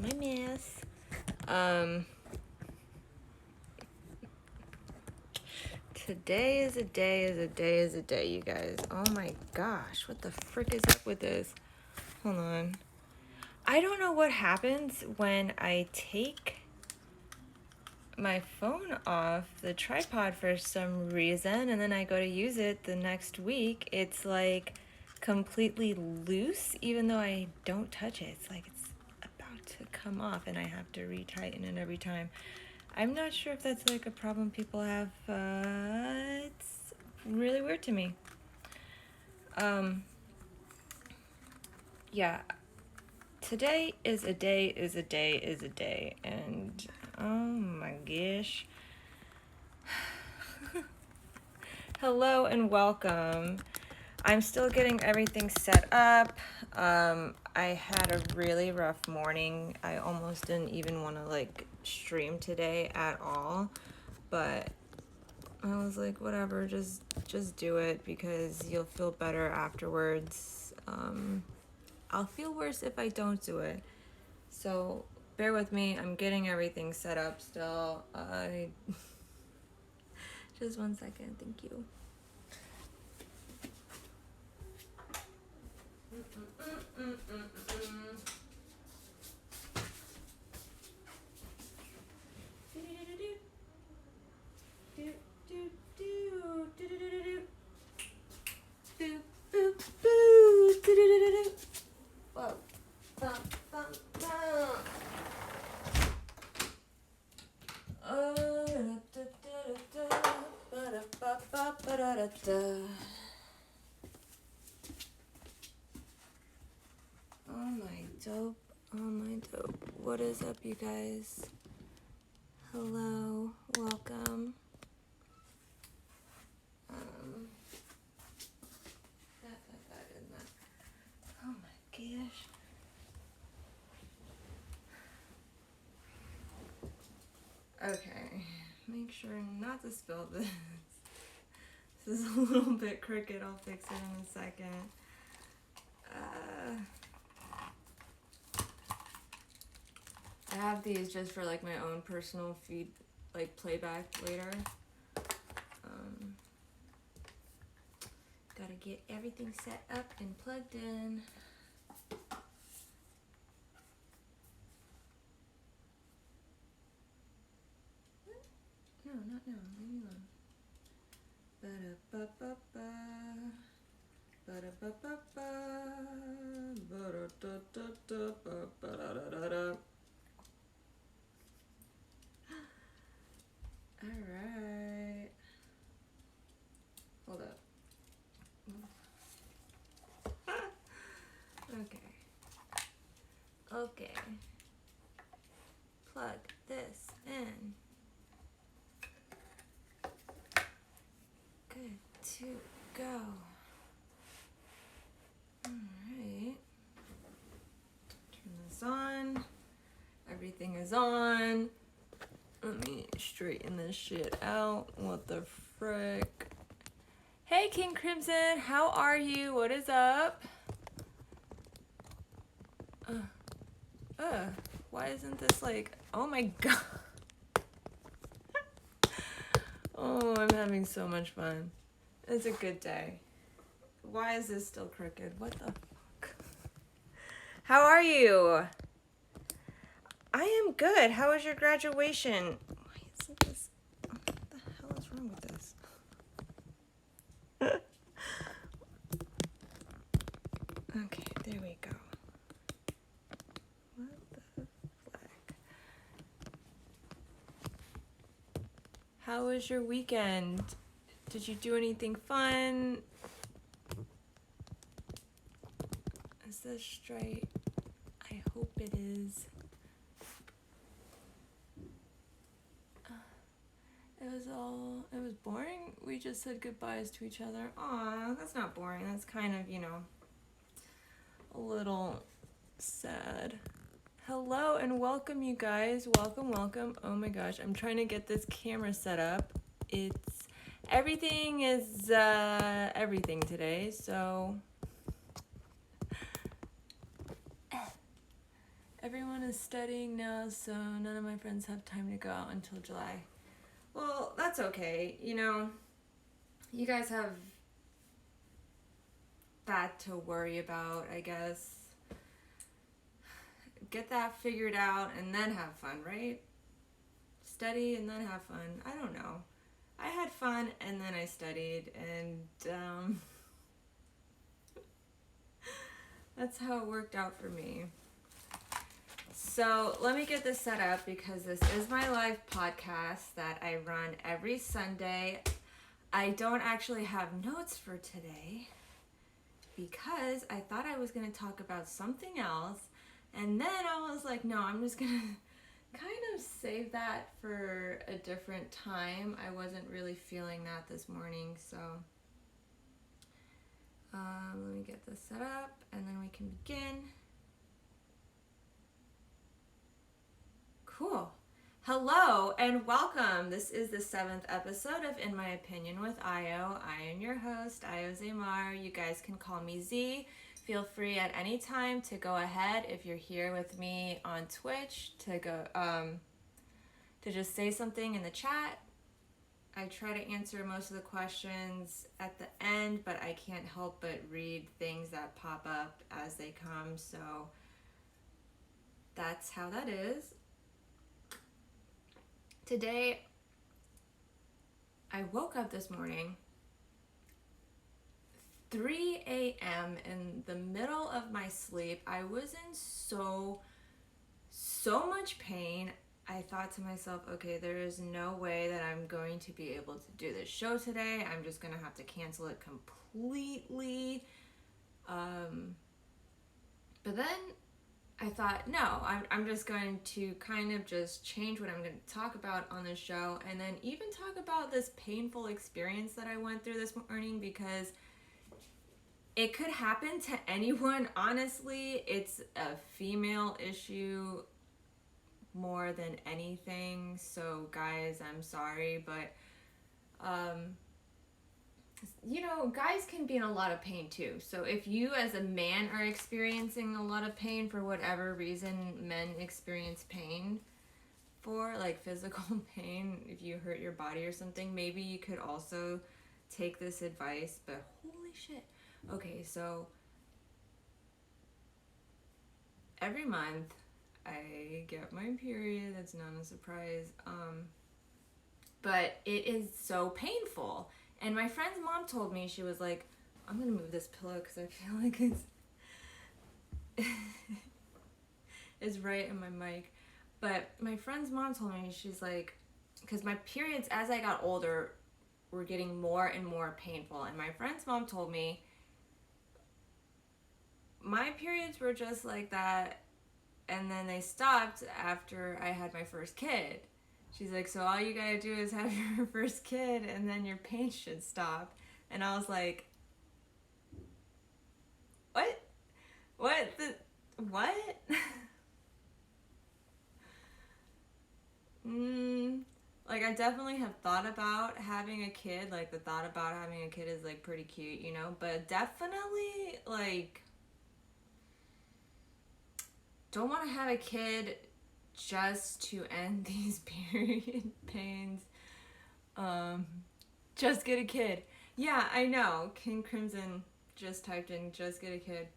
my mess. Today is a day, you guys. Oh my gosh, what the frick is up with this? Hold on. I don't know what happens when I take my phone off the tripod for some reason, and then I go to use it the next week. It's like completely loose, even though I don't touch it. It's like it's about to come off, and I have to retighten it every time. I'm not sure if that's like a problem people have. It's really weird to me. Yeah. Today is a day, and oh my gosh. Hello and welcome. I'm still getting everything set up. I had a really rough morning. I almost didn't even want to like stream today at all, but I was like, whatever, just do it because you'll feel better afterwards. I'll feel worse if I don't do it. So bear with me. I'm getting everything set up still. Just 1 second. Thank you. Whoa. Oh my dope. What is up, you guys? Hello, welcome. Oh my gosh. Okay, make sure not to spill this. This is a little bit crooked. I'll fix it in a second. I have these just for like my own personal feed, like playback later. Gotta get everything set up and plugged in. No, not now. Leave me alone. Ba-da-ba-ba-ba. Ba-da-ba-ba-ba. Ba-da-da-da-da. All right. Hold up. Okay. Plug this in. Good to go. Alright. Turn this on. Everything is on. Let me straighten this shit out. What the frick? Hey King Crimson, how are you? What is up? Why isn't this like, oh my god. Oh, I'm having so much fun. It's a good day. Why is this still crooked? What the fuck? How are you? I am good. How was your graduation? Why isn't this? What the hell is wrong with this? Okay, there we go. What the flag? How was your weekend? Did you do anything fun? Is this straight? I hope it is. It was boring. We just said goodbyes to each other. Aw, that's not boring. That's kind of, a little sad. Hello and welcome, you guys. Welcome. Oh my gosh, I'm trying to get this camera set up. Everything is everything today, so everyone is studying now, so none of my friends have time to go out until July. Well, that's okay. You know, you guys have that to worry about, I guess. Get that figured out and then have fun, right? Study and then have fun. I don't know. I had fun and then I studied, and that's how it worked out for me. So let me get this set up because this is my live podcast that I run every Sunday. I don't actually have notes for today because I thought I was going to talk about something else, and then I was like, no, I'm just going to kind of save that for a different time. I wasn't really feeling that this morning, so let me get this set up and then we can begin. Cool. Hello and welcome. This is the 7th episode of In My Opinion with Io. I am your host, Io Zamar. You guys can call me Z. Feel free at any time to go ahead if you're here with me on Twitch to go to just say something in the chat. I try to answer most of the questions at the end, but I can't help but read things that pop up as they come, so that's how that is. Today, I woke up this morning, 3 a.m. in the middle of my sleep. I was in so much pain. I thought to myself, okay, there is no way that I'm going to be able to do this show today. I'm just going to have to cancel it completely. But then I thought, no, I'm just going to kind of just change what I'm going to talk about on the show, and then even talk about this painful experience that I went through this morning, because it could happen to anyone. Honestly, it's a female issue more than anything. So guys, I'm sorry, but you know, guys can be in a lot of pain too. So if you as a man are experiencing a lot of pain for whatever reason men experience pain for, like physical pain, if you hurt your body or something, maybe you could also take this advice. But holy shit. Okay, so every month I get my period. That's not a surprise. But it is so painful. And my friend's mom told me, she was like, I'm going to move this pillow because I feel like it's right in my mic. But my friend's mom told me, she's like, because my periods as I got older were getting more and more painful. And my friend's mom told me, my periods were just like that, and then they stopped after I had my first kid. She's like, so all you gotta do is have your first kid and then your pain should stop. And I was like, what? What? Like, I definitely have thought about having a kid. Like, the thought about having a kid is, like, pretty cute, you know? But definitely, like, don't want to have a kid just to end these period pains. Just get a kid. Yeah, I know. King Crimson just typed in, just get a kid.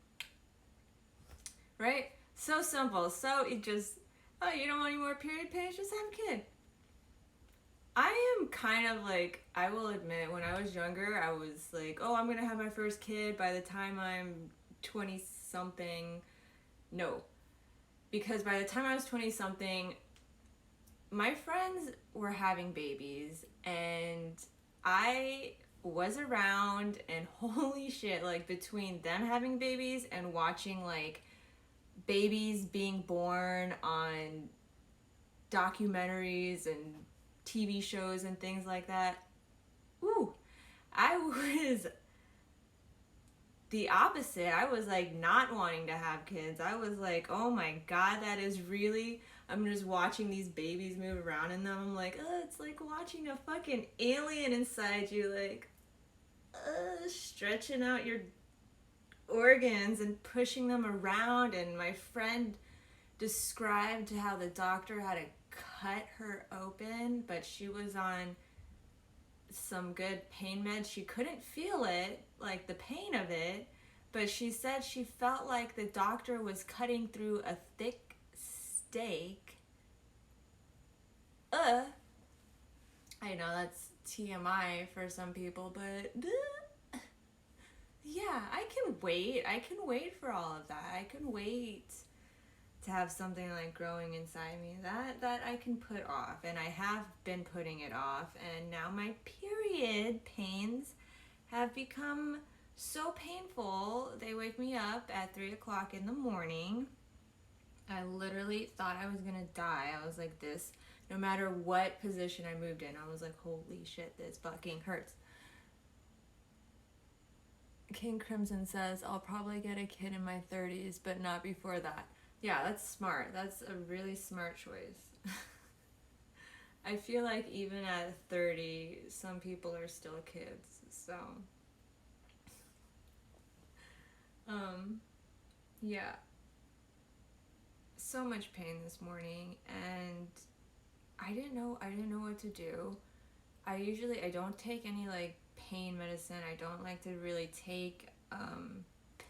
Right? So simple. So it just, oh, you don't want any more period pains? Just have a kid. I am kind of like, I will admit, when I was younger, I was like, oh, I'm going to have my first kid by the time I'm 20-something. No. Because by the time I was 20-something, my friends were having babies, and I was around, and holy shit, like, between them having babies and watching, like, babies being born on documentaries and TV shows and things like that, ooh, I was the opposite. I was like not wanting to have kids. I was like, oh my god, that is really, I'm just watching these babies move around in them. I'm like, oh, it's like watching a fucking alien inside you, like stretching out your organs and pushing them around. And my friend described how the doctor had to cut her open, but she was on some good pain meds. She couldn't feel it, like the pain of it, but she said she felt like the doctor was cutting through a thick steak. I know that's TMI for some people, but yeah, I can wait. I can wait for all of that. I can wait to have something like growing inside me that I can put off, and I have been putting it off, and now my period pains have become so painful. They wake me up at 3 o'clock in the morning. I literally thought I was gonna die. I was like this, no matter what position I moved in, I was like, holy shit, this fucking hurts. King Crimson says, I'll probably get a kid in my 30s, but not before that. Yeah, that's smart. That's a really smart choice. I feel like even at 30, some people are still kids, so. Yeah. So much pain this morning, and I didn't know what to do. I don't take any like pain medicine. I don't like to really take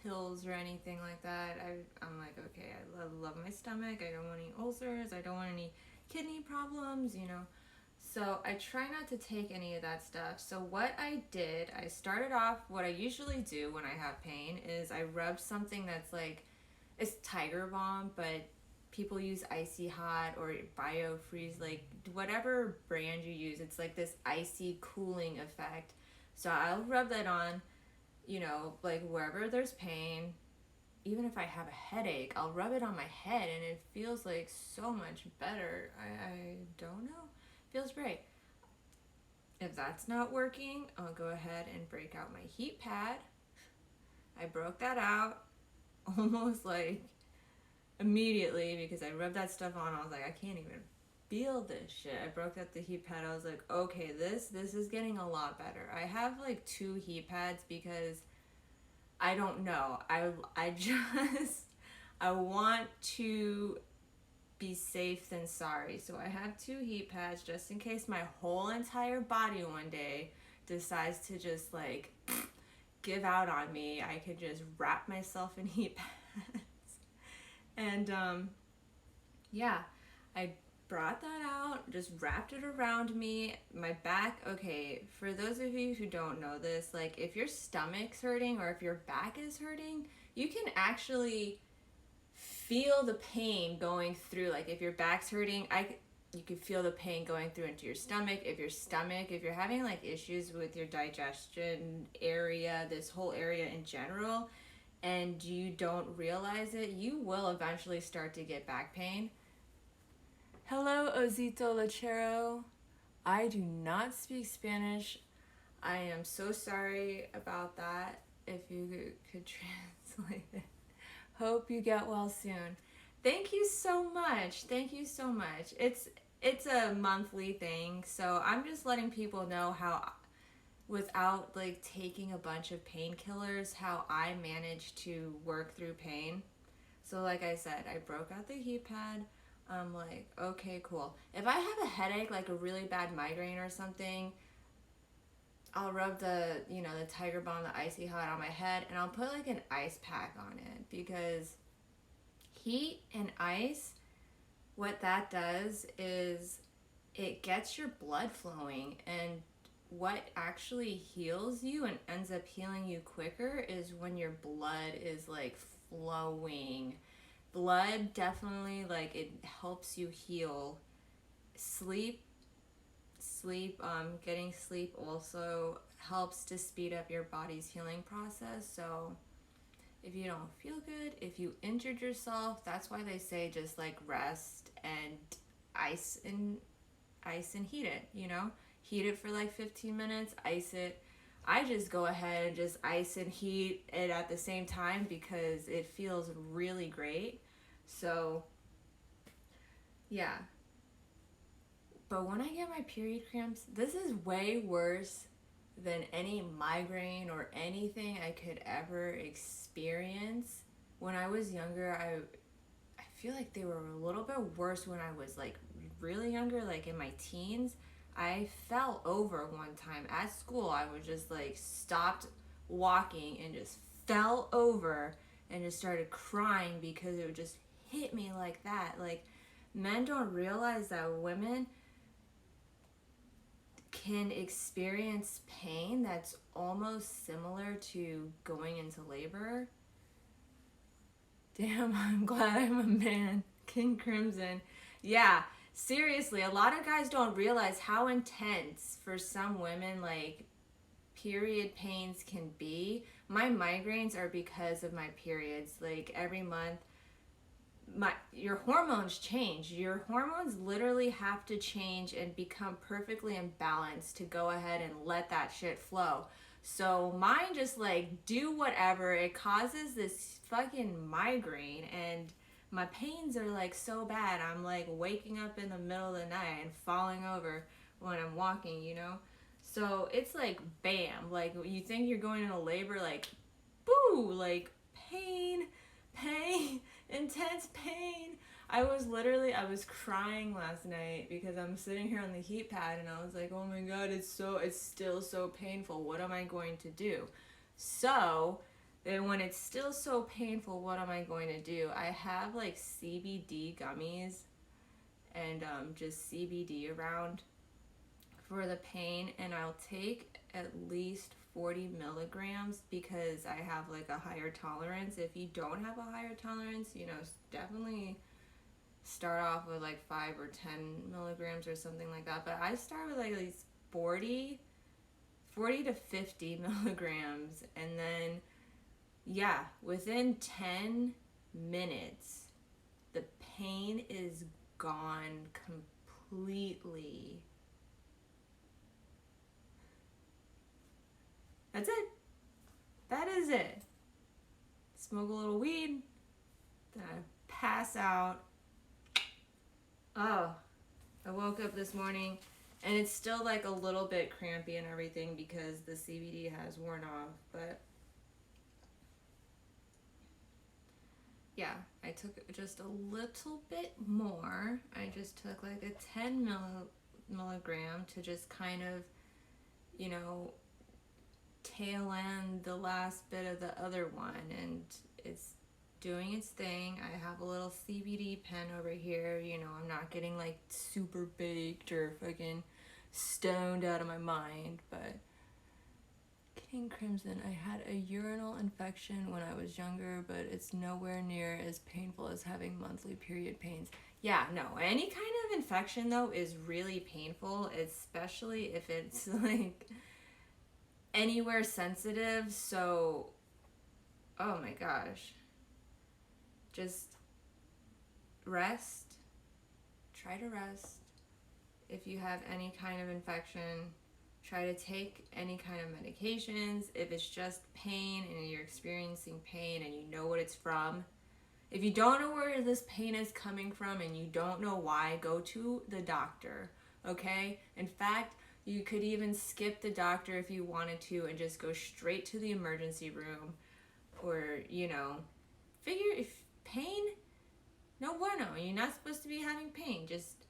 pills or anything like that. I'm like, okay, I love my stomach. I don't want any ulcers. I don't want any kidney problems, you know. So I try not to take any of that stuff. So what I did, I started off, what I usually do when I have pain is I rub something that's like, it's Tiger Balm, but people use Icy Hot or BioFreeze, like whatever brand you use, it's like this icy cooling effect. So I'll rub that on, you know, like wherever there's pain. Even if I have a headache, I'll rub it on my head and it feels like so much better. I don't know. Feels great. If that's not working, I'll go ahead and break out my heat pad. I broke that out almost like immediately because I rubbed that stuff on. I was like, I can't even feel this shit. I broke out the heat pad. I was like, okay, this is getting a lot better. I have like 2 heat pads because I don't know. I just I want to be safe than sorry. So I have 2 heat pads just in case my whole entire body one day decides to just like give out on me. I could just wrap myself in heat pads. And yeah, I brought that out, just wrapped it around me. My back, okay, for those of you who don't know this, like if your stomach's hurting or if your back is hurting, you can actually feel the pain going through. Like if your back's hurting, you can feel the pain going through into your stomach. If you're having like issues with your digestion area, this whole area in general, and you don't realize it, you will eventually start to get back pain. Hello, Ozito Lechero. I do not speak Spanish. I am so sorry about that. If you could translate it. Hope you get well soon. Thank you so much. Thank you so much. It's a monthly thing, so I'm just letting people know how, without like taking a bunch of painkillers, how I manage to work through pain. So like I said, I broke out the heat pad. I'm like, okay, cool. If I have a headache, like a really bad migraine or something, I'll rub the Tiger Balm, the Icy Hot on my head, and I'll put like an ice pack on it, because heat and ice, what that does is it gets your blood flowing, and what actually heals you and ends up healing you quicker is when your blood is like flowing. Blood definitely, like, it helps you heal. Getting sleep also helps to speed up your body's healing process. So if you don't feel good, if you injured yourself, that's why they say just like rest and ice and heat it, heat it for like 15 minutes, ice it. I just go ahead and just ice and heat it at the same time because it feels really great. So yeah. But when I get my period cramps, this is way worse than any migraine or anything I could ever experience. When I was younger, I feel like they were a little bit worse when I was like really younger, like in my teens. I fell over one time at school. I was just like stopped walking and just fell over and just started crying because it would just hit me like that. Like, men don't realize that women can experience pain that's almost similar to going into labor. Damn, I'm glad I'm a man. King Crimson. Yeah, seriously, a lot of guys don't realize how intense for some women, like, period pains can be. My migraines are because of my periods. Like, every month, your hormones change. Your hormones literally have to change and become perfectly imbalanced to go ahead and let that shit flow. So mine just like do whatever. It causes this fucking migraine, and my pains are like so bad. I'm like waking up in the middle of the night and falling over when I'm walking, you know? So it's like bam, like you think you're going into labor, like boo, like pain, pain, intense pain. I was crying last night because I'm sitting here on the heat pad and I was like, oh my god, it's still so painful. What am I going to do? So then when it's still so painful, what am I going to do? I have like CBD gummies and just CBD around for the pain, and I'll take at least 40 milligrams because I have like a higher tolerance. If you don't have a higher tolerance, you know, definitely start off with like 5 or 10 milligrams or something like that. But I start with like at least 40 to 50 milligrams, and then yeah, within 10 minutes the pain is gone completely. That's it. That is it. Smoke a little weed, then I pass out. Oh, I woke up this morning and it's still like a little bit crampy and everything because the CBD has worn off, but yeah, I took just a little bit more. I just took like a 10 milligram to just kind of, you know, tail end the last bit of the other one, and it's doing its thing. I have a little CBD pen over here. You know, I'm not getting like super baked or fucking stoned out of my mind, but King Crimson, I had a urinal infection when I was younger, but it's nowhere near as painful as having monthly period pains. Yeah, no, any kind of infection though is really painful, especially if it's like anywhere sensitive. So, oh my gosh, just rest. Try to rest. If you have any kind of infection, try to take any kind of medications. If it's just pain and you're experiencing pain and you know what it's from, if you don't know where this pain is coming from and you don't know why, go to the doctor, okay? In fact, you could even skip the doctor if you wanted to and just go straight to the emergency room, or, you know, figure if pain, no bueno, you're not supposed to be having pain. Just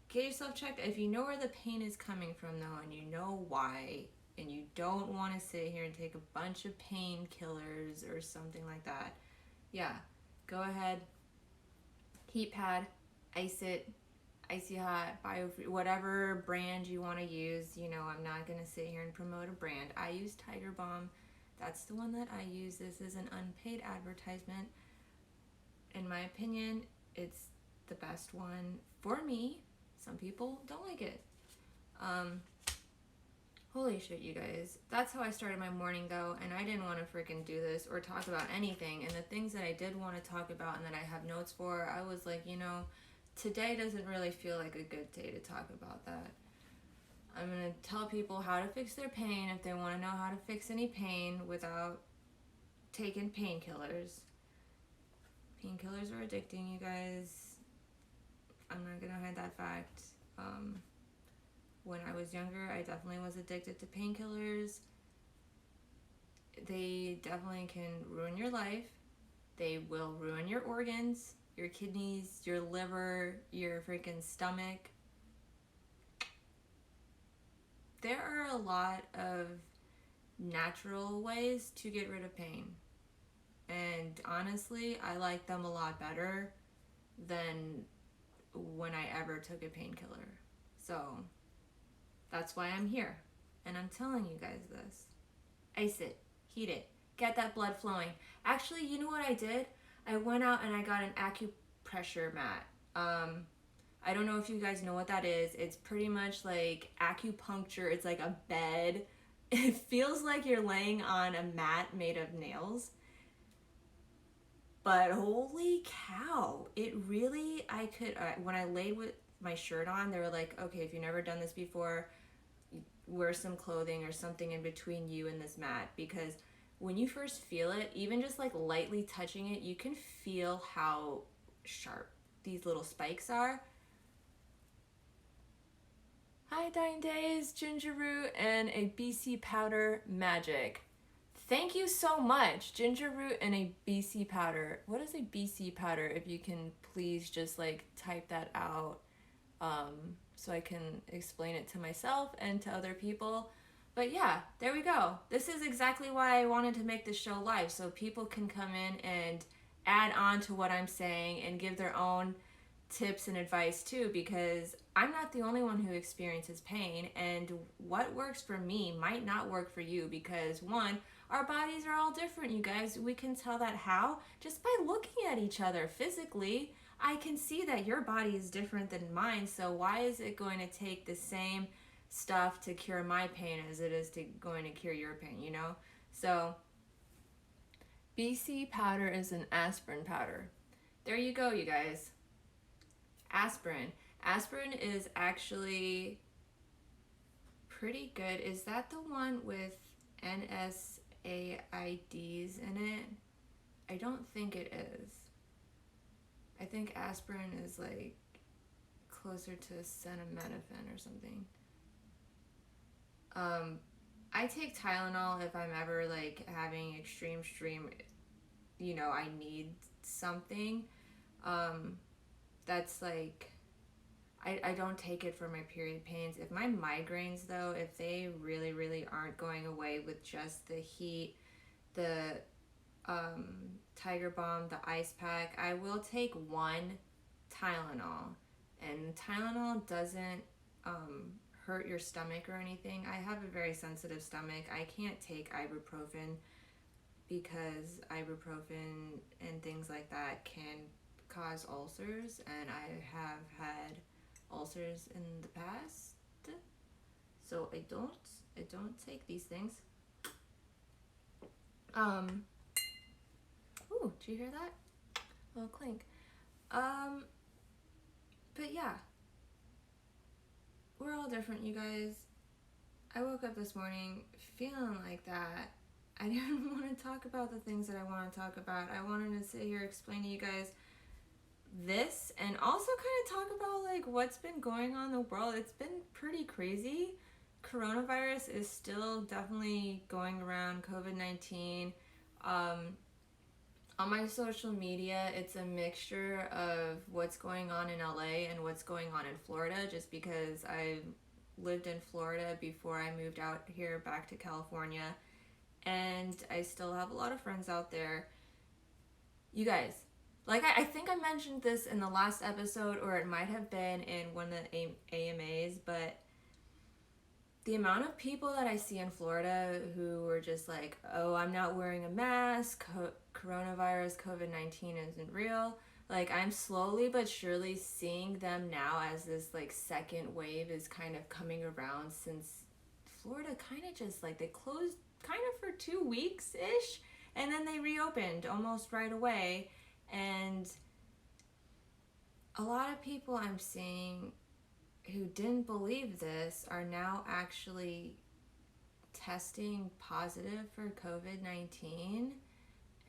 get yourself checked. If you know where the pain is coming from though, and you know why, and you don't want to sit here and take a bunch of painkillers or something like that, yeah, go ahead, heat pad, ice it, icy hot, whatever brand you want to use. You know, I'm not going to sit here and promote a brand. I use Tiger Balm. That's the one that I use. This is an unpaid advertisement. In my opinion, it's the best one for me. Some people don't like it. Holy shit, you guys. That's how I started my morning though, and I didn't want to freaking do this or talk about anything. And the things that I did want to talk about and that I have notes for, I was like, you know, today doesn't really feel like a good day to talk about that. I'm going to tell people how to fix their pain if they want to know how to fix any pain without taking painkillers. Painkillers are addicting, you guys. I'm not going to hide that fact. When I was younger, I definitely was addicted to painkillers. They definitely can ruin your life. They will ruin your organs. your kidneys, your liver, your freaking stomach. There are a lot of natural ways to get rid of pain. And honestly, I like them a lot better than when I ever took a painkiller. So that's why I'm here. And I'm telling you guys this. Ice it, heat it, get that blood flowing. Actually, you know what I did? I went out and I got an acupressure mat. I don't know if you guys know what that is. It's pretty much like acupuncture. It's like a bed. It feels like you're laying on a mat made of nails. But holy cow, it really, when I laid with my shirt on, they were like, okay, if you've never done this before, wear some clothing or something in between you and this mat, because when you first feel it, even just like lightly touching it, you can feel how sharp these little spikes are. Hi, Dying Days, ginger root, and a BC powder magic. Thank you so much. Ginger root and a BC powder. What is a BC powder? If you can please just like type that out so I can explain it to myself and to other people. But yeah, there we go. This is exactly why I wanted to make this show live, so people can come in and add on to what I'm saying and give their own tips and advice too, because I'm not the only one who experiences pain, and what works for me might not work for you, because one, our bodies are all different, you guys. We can tell that how? Just by looking at each other physically. I can see that your body is different than mine, so why is it going to take the same stuff to cure my pain as it is going to cure your pain, you know? So BC powder is an aspirin powder. There you go, you guys. Aspirin. Aspirin is actually pretty good. Is that the one with NSAIDs in it? I don't think it is. I think aspirin is like closer to acetaminophen or something. I take Tylenol if I'm ever like having extreme, you know, I need something. That's like, I don't take it for my period pains. If my migraines though, if they really aren't going away with just the heat, the Tiger Balm, the ice pack, I will take one Tylenol. And Tylenol doesn't hurt your stomach or anything. I have a very sensitive stomach. I can't take ibuprofen because ibuprofen and things like that can cause ulcers, and I have had ulcers in the past. So I don't take these things. Ooh, did you hear that? A little clink. But yeah, we're all different, you guys. I woke up this morning feeling like that. I didn't want to talk about the things that I want to talk about. I wanted to sit here explain to you guys this, and also kind of talk about like what's been going on in the world. It's been pretty crazy. Coronavirus is still definitely going around, COVID-19. On my social media, it's a mixture of what's going on in LA and what's going on in Florida, just because I lived in Florida before I moved out here back to California, and I still have a lot of friends out there. You guys, like I think I mentioned this in the last episode, or it might have been in one of the AMAs, but the amount of people that I see in Florida who were just like, oh, I'm not wearing a mask, coronavirus, COVID-19 isn't real. Like, I'm slowly but surely seeing them now as this like second wave is kind of coming around, since Florida kind of just like, they closed kind of for 2 weeks-ish, and then they reopened almost right away. And a lot of people I'm seeing who didn't believe this are now actually testing positive for COVID-19,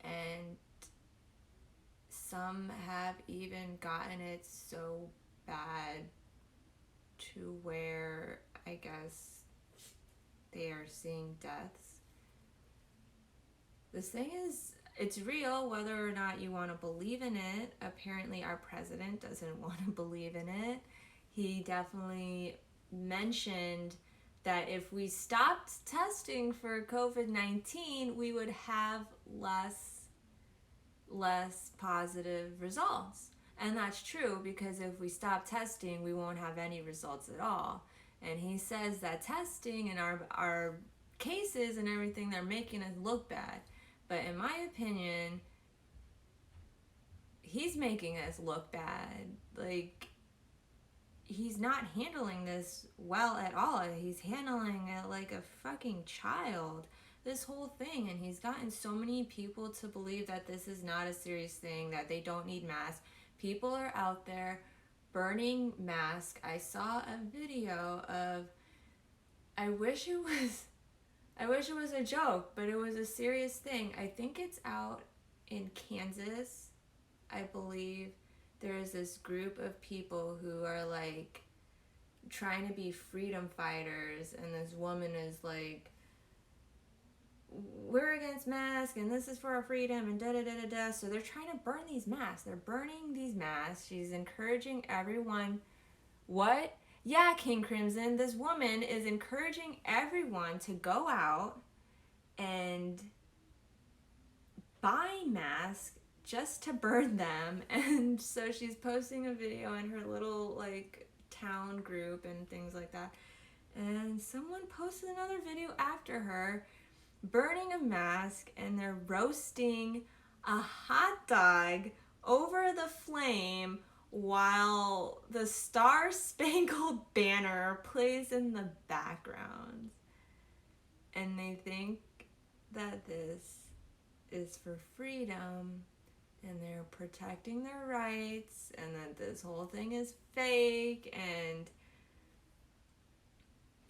and some have even gotten it so bad to where I guess they are seeing deaths. This thing is, it's real whether or not you want to believe in it. Apparently our president doesn't want to believe in it. He definitely mentioned that if we stopped testing for COVID-19, we would have less positive results. And that's true, because if we stop testing, we won't have any results at all. And he says that testing and our cases and everything, they're making us look bad. But in my opinion, he's making us look bad. Like, he's not handling this well at all. He's handling it like a fucking child, this whole thing. And he's gotten so many people to believe that this is not a serious thing, that they don't need masks. People are out there burning masks. I saw a video of, I wish it was a joke, but it was a serious thing. I think it's out in Kansas, I believe. There is this group of people who are like trying to be freedom fighters, and this woman is like, we're against masks and this is for our freedom and da da da da da. So they're trying to burn these masks. They're burning these masks. She's encouraging everyone. What? Yeah, King Crimson, this woman is encouraging everyone to go out and buy masks just to burn them. And so she's posting a video in her little like town group and things like that. And someone posted another video after her burning a mask, and they're roasting a hot dog over the flame while the Star Spangled Banner plays in the background. And they think that this is for freedom and they're protecting their rights, and that this whole thing is fake. And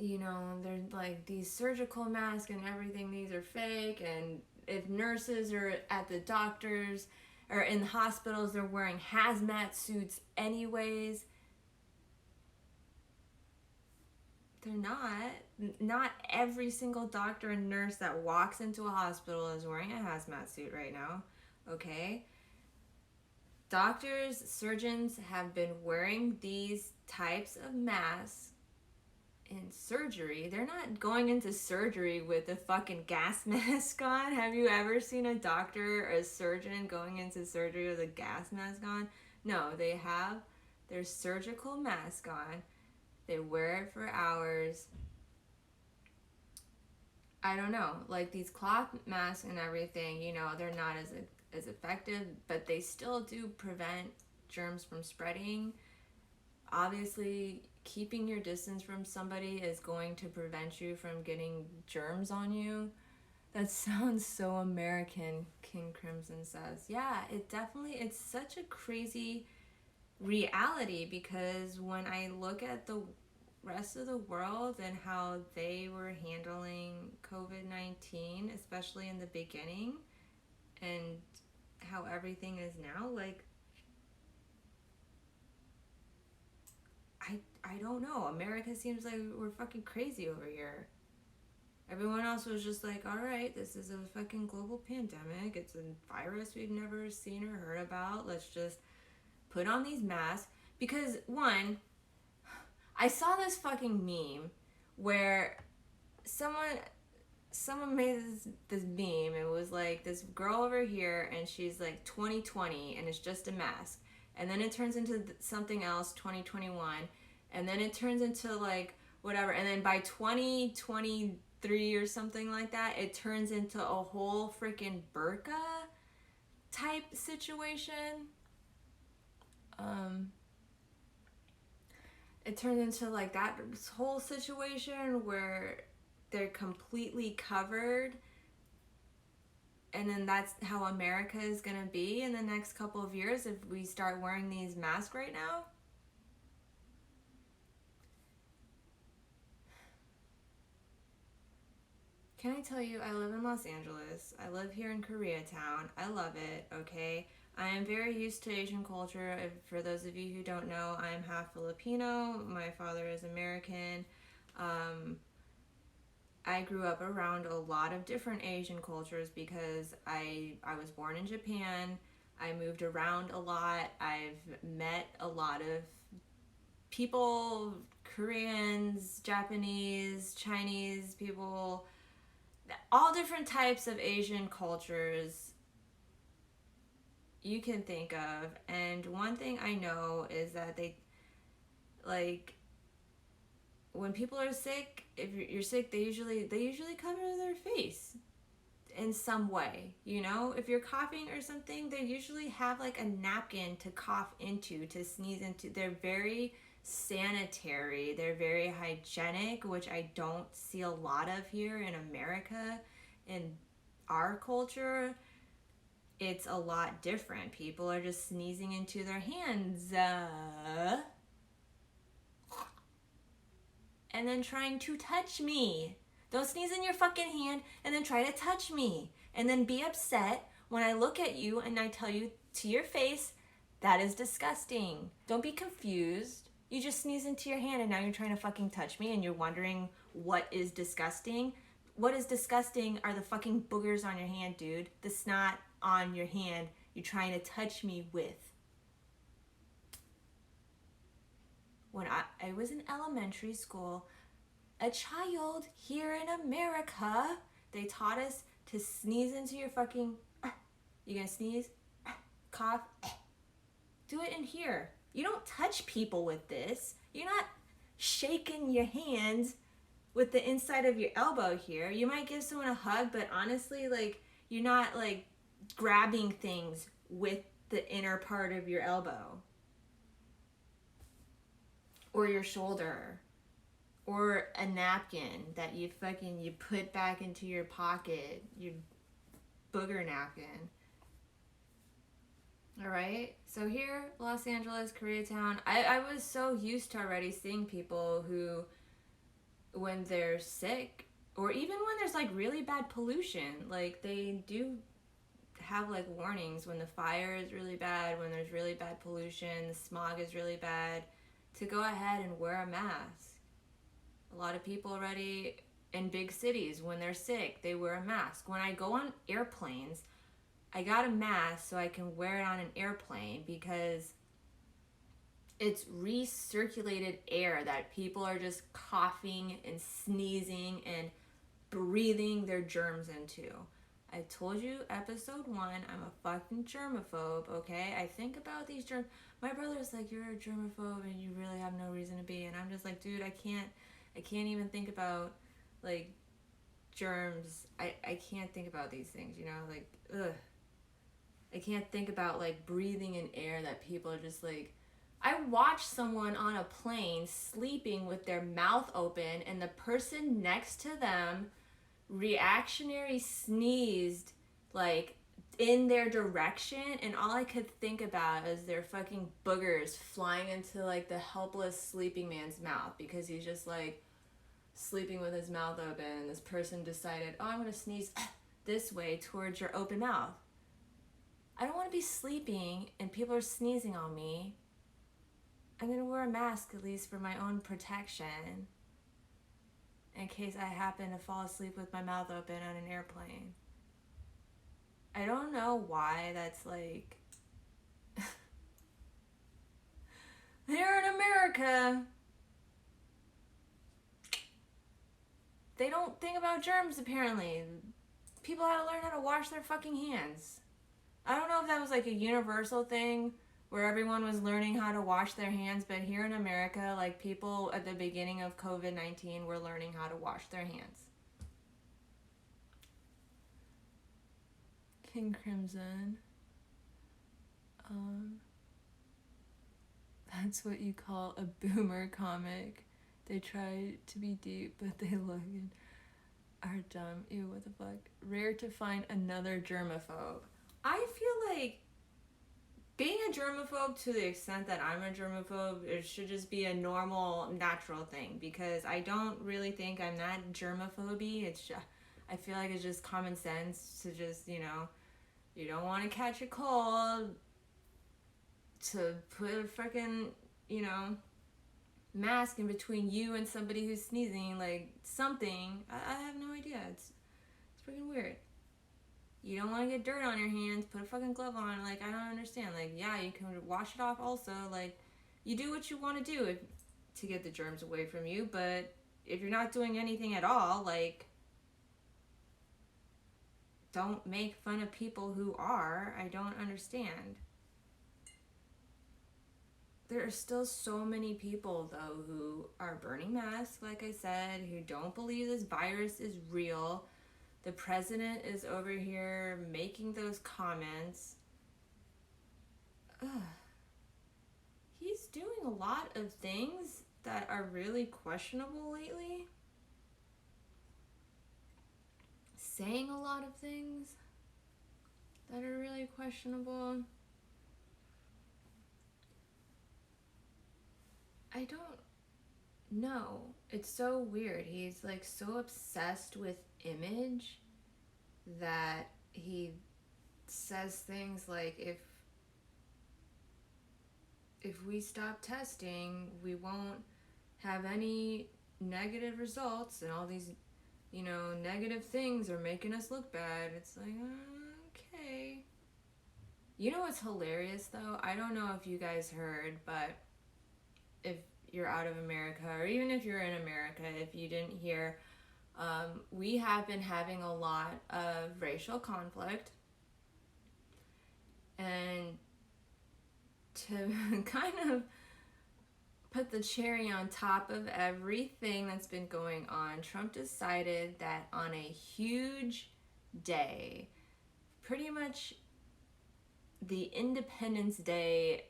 you know, they're like, these surgical masks and everything, these are fake. And if nurses are at the doctors or in the hospitals, they're wearing hazmat suits anyways. They're not. Not every single doctor and nurse that walks into a hospital is wearing a hazmat suit right now, okay? Doctors, surgeons have been wearing these types of masks in surgery. They're not going into surgery with a fucking gas mask on. Have you ever seen a doctor or a surgeon going into surgery with a gas mask on? No, they have their surgical mask on. They wear it for hours. I don't know, like these cloth masks and everything, you know, they're not as effective, but they still do prevent germs from spreading. Obviously, keeping your distance from somebody is going to prevent you from getting germs on you. That sounds so American, King Crimson says. Yeah, it's such a crazy reality, because when I look at the rest of the world and how they were handling COVID-19, especially in the beginning, and how everything is now, like, I don't know. America seems like we're fucking crazy over here. Everyone else was just like, all right, this is a fucking global pandemic. It's a virus we've never seen or heard about. Let's just put on these masks. Because, one, I saw this fucking meme where someone made this meme. It was like this girl over here, and she's like 2020, and it's just a mask. And then it turns into something else, 2021. And then it turns into like whatever. And then by 2023 or something like that, it turns into a whole freaking burqa type situation. It turns into like that whole situation where they're completely covered. And then that's how America is going to be in the next couple of years if we start wearing these masks right now. Can I tell you, I live in Los Angeles. I live here in Koreatown. I love it, okay? I am very used to Asian culture. For those of you who don't know, I am half Filipino. My father is American. I grew up around a lot of different Asian cultures because I was born in Japan. I moved around a lot. I've met a lot of people, Koreans, Japanese, Chinese people, all different types of Asian cultures you can think of. And one thing I know is that they, like, when people are sick, if you're sick, they usually cover their face in some way. You know, if you're coughing or something, they usually have like a napkin to cough into, to sneeze into. They're very sanitary, they're very hygienic, which I don't see a lot of here in America. In our culture, it's a lot different. People are just sneezing into their hands, and then trying to touch me. Don't sneeze in your fucking hand and then try to touch me. And then be upset when I look at you and I tell you to your face, that is disgusting. Don't be confused. You just sneeze into your hand and now you're trying to fucking touch me and you're wondering what is disgusting. What is disgusting are the fucking boogers on your hand, dude. The snot on your hand you're trying to touch me with. When I was in elementary school, a child here in America, they taught us to sneeze into your fucking, you gonna sneeze, cough, do it in here. You don't touch people with this. You're not shaking your hands with the inside of your elbow here. You might give someone a hug, but honestly, like, you're not like grabbing things with the inner part of your elbow or your shoulder or a napkin that you put back into your pocket, your booger napkin. All right, so here, Los Angeles, Koreatown, I was so used to already seeing people who, when they're sick, or even when there's like really bad pollution, like they do have like warnings when the fire is really bad, when there's really bad pollution, the smog is really bad, to go ahead and wear a mask. A lot of people already in big cities, when they're sick, they wear a mask. When I go on airplanes, I got a mask so I can wear it on an airplane because it's recirculated air that people are just coughing and sneezing and breathing their germs into. I told you, episode 1, I'm a fucking germaphobe, okay? I think about these germs. My brother's like, you're a germaphobe and you really have no reason to be. And I'm just like, dude, I can't even think about, like, germs. I can't think about these things, you know? Like, ugh. I can't think about, like, breathing in air that people are just, like... I watched someone on a plane sleeping with their mouth open and the person next to them reactionary sneezed, like, in their direction, and all I could think about is their fucking boogers flying into, like, the helpless sleeping man's mouth because he's just, like, sleeping with his mouth open, and this person decided, oh, I'm gonna sneeze this way towards your open mouth. I don't want to be sleeping and people are sneezing on me. I'm gonna wear a mask, at least for my own protection, in case I happen to fall asleep with my mouth open on an airplane. I don't know why that's like... Here in America, they don't think about germs, apparently. People had to learn how to wash their fucking hands. I don't know if that was like a universal thing where everyone was learning how to wash their hands, but here in America, like, people at the beginning of COVID-19 were learning how to wash their hands. King Crimson. That's what you call a boomer comic. They try to be deep, but they look and are dumb. Ew, what the fuck? Rare to find another germaphobe. I feel like being a germaphobe, to the extent that I'm a germaphobe, it should just be a normal, natural thing, because I don't really think I'm that germaphobe. It's just, I feel like it's just common sense to just, you know, you don't want to catch a cold, to put a freaking, you know, mask in between you and somebody who's sneezing, like something. I have no idea. It's freaking weird. You don't want to get dirt on your hands, put a fucking glove on. Like, I don't understand. Like, yeah, you can wash it off also. Like, you do what you want to do to get the germs away from you, but if you're not doing anything at all, like, don't make fun of people who are. I don't understand. There are still so many people, though, who are burning masks, like I said, who don't believe this virus is real. The president is over here making those comments. Ugh. He's doing a lot of things that are really questionable lately. Saying a lot of things that are really questionable. I don't know. It's so weird. He's like so obsessed with image that he says things like, if we stop testing, we won't have any negative results, and all these, negative things are making us look bad. It's like, okay. You know what's hilarious, though? I don't know if you guys heard, but if you're out of America, or even if you're in America, if you didn't hear, we have been having a lot of racial conflict. And to kind of put the cherry on top of everything that's been going on, Trump decided that on a huge day, pretty much the Independence Day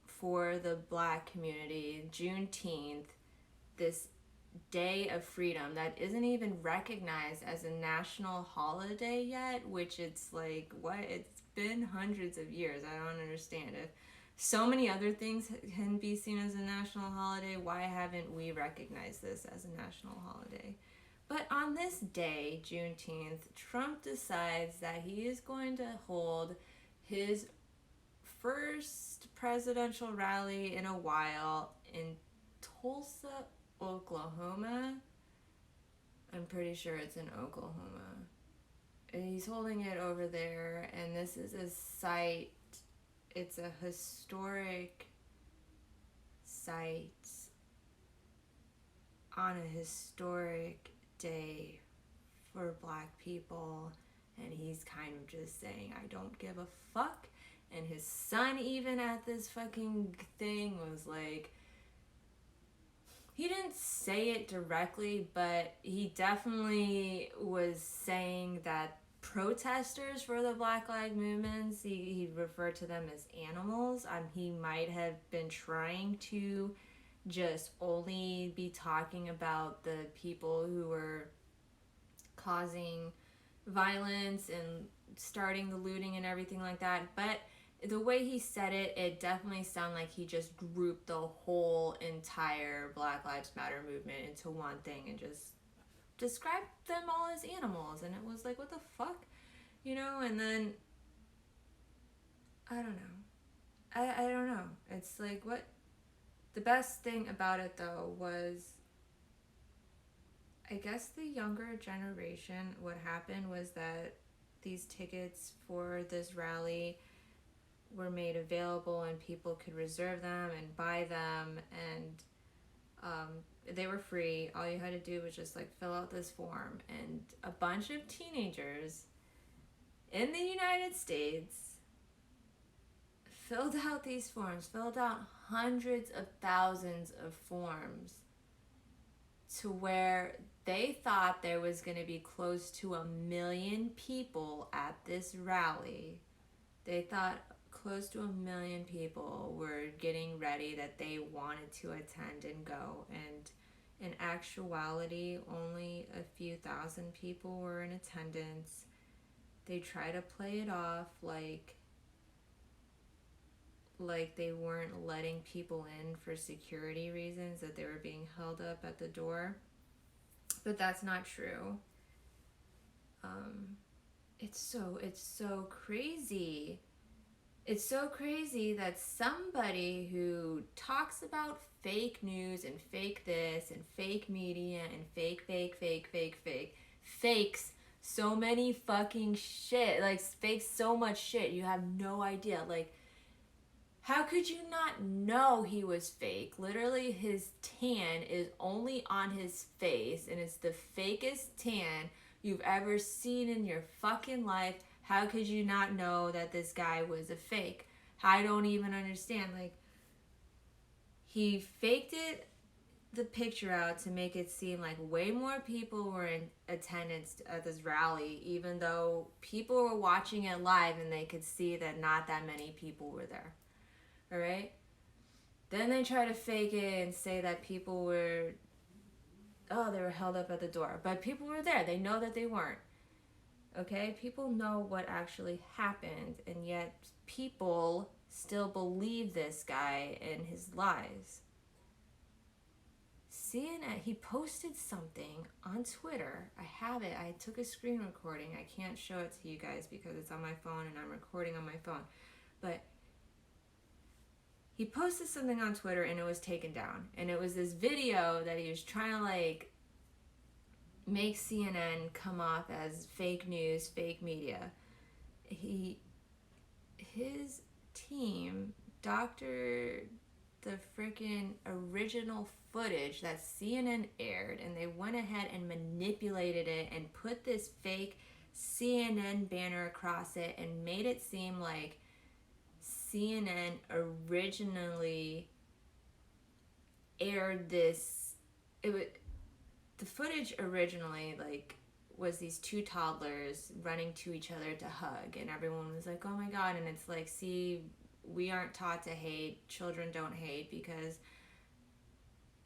for the Black community, Juneteenth, this day of freedom that isn't even recognized as a national holiday yet, which it's like, what? It's been hundreds of years. I don't understand it. So many other things can be seen as a national holiday. Why haven't we recognized this as a national holiday? But on this day, Juneteenth, Trump decides that he is going to hold his first presidential rally in a while in Tulsa, Oklahoma. I'm pretty sure it's in Oklahoma. And he's holding it over there, and this is a site. It's a historic site on a historic day for Black people, and he's kind of just saying, I don't give a fuck. And his son, even at this fucking thing, was like, he didn't say it directly, but he definitely was saying that protesters for the Black Lives Movements, he referred to them as animals. He might have been trying to just only be talking about the people who were causing violence and starting the looting and everything like that. But the way he said it, it definitely sounded like he just grouped the whole entire Black Lives Matter movement into one thing and just described them all as animals. And it was like, what the fuck? And then, I don't know. I don't know. It's like, what? The best thing about it, though, was, I guess the younger generation, what happened was that these tickets for this rally were made available and people could reserve them and buy them, and they were free. All you had to do was just fill out this form, and a bunch of teenagers in the United States filled out these forms, filled out hundreds of thousands of forms, to where they thought there was going to be close to 1 million people at this rally. They thought close to 1 million people were getting ready, that they wanted to attend and go. And in actuality, only a few thousand people were in attendance. They try to play it off like they weren't letting people in for security reasons, that they were being held up at the door. But that's not true. It's so crazy. It's so crazy that somebody who talks about fake news and fake this and fake media and fake fakes so many fucking shit, like fakes so much shit. You have no idea. Like, how could you not know he was fake? Literally, his tan is only on his face, and it's the fakest tan you've ever seen in your fucking life. How could you not know that this guy was a fake? I don't even understand. Like, he faked the picture out to make it seem like way more people were in attendance at this rally, even though people were watching it live and they could see that not that many people were there. All right? Then they try to fake it and say that people were, oh, they were held up at the door. But people were there. They know that they weren't. Okay? People know what actually happened, and yet people still believe this guy and his lies. CNN, he posted something on Twitter. I have it. I took a screen recording. I can't show it to you guys because it's on my phone and I'm recording on my phone. But he posted something on Twitter and it was taken down. And it was this video that he was trying to like make CNN come off as fake news, fake media. His team doctored the freaking original footage that CNN aired, and they went ahead and manipulated it and put this fake CNN banner across it and made it seem like CNN originally aired this. The footage originally like was these two toddlers running to each other to hug, and everyone was like, oh my god. And it's like, see, we aren't taught to hate. Children don't hate because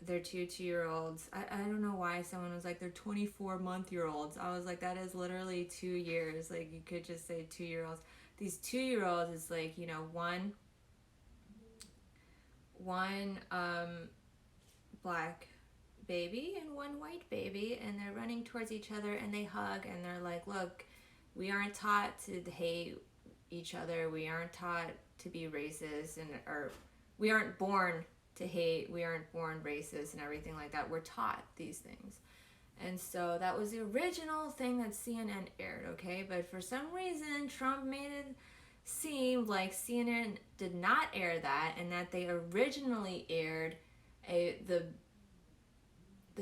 they're 2-year-olds. I don't know why someone was like, they're 24-month-year-olds. I was like, that is literally 2 years. Like, you could just say 2-year-olds. These 2-year-olds is like, you know, one black baby and one white baby, and they're running towards each other and they hug and they're like, look, we aren't taught to hate each other. We aren't taught to be racist, and or we aren't born to hate. We aren't born racist and everything like that. We're taught these things. And so that was the original thing that CNN aired, okay? But for some reason, Trump made it seem like CNN did not air that, and that they originally aired the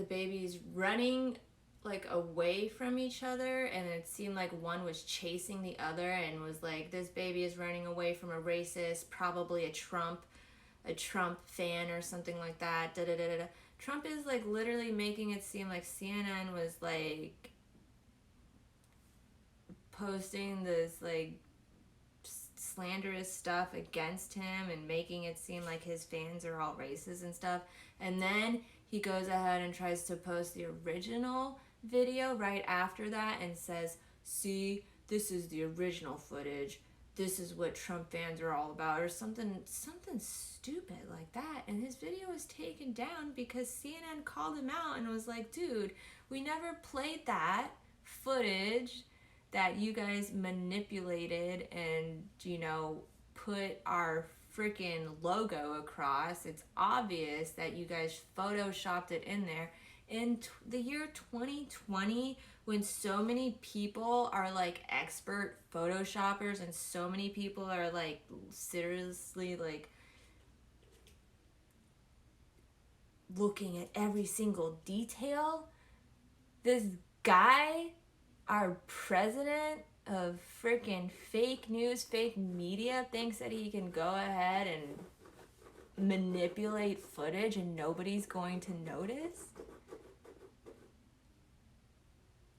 babies running like away from each other, and it seemed like one was chasing the other and was like, this baby is running away from a racist, probably a Trump fan or something like that. Da, da, da, da. Trump is like literally making it seem like CNN was like posting this like slanderous stuff against him and making it seem like his fans are all racist and stuff. And then he goes ahead and tries to post the original video right after that and says, see, this is the original footage. This is what Trump fans are all about, or something stupid like that. And his video was taken down because CNN called him out and was like, dude, we never played that footage that you guys manipulated and, you know, put our freaking logo across. It's obvious that you guys photoshopped it in there. In the year 2020, when so many people are like expert photoshoppers and so many people are like seriously like looking at every single detail, this guy, our president of freaking fake news, fake media, thinks that he can go ahead and manipulate footage and nobody's going to notice.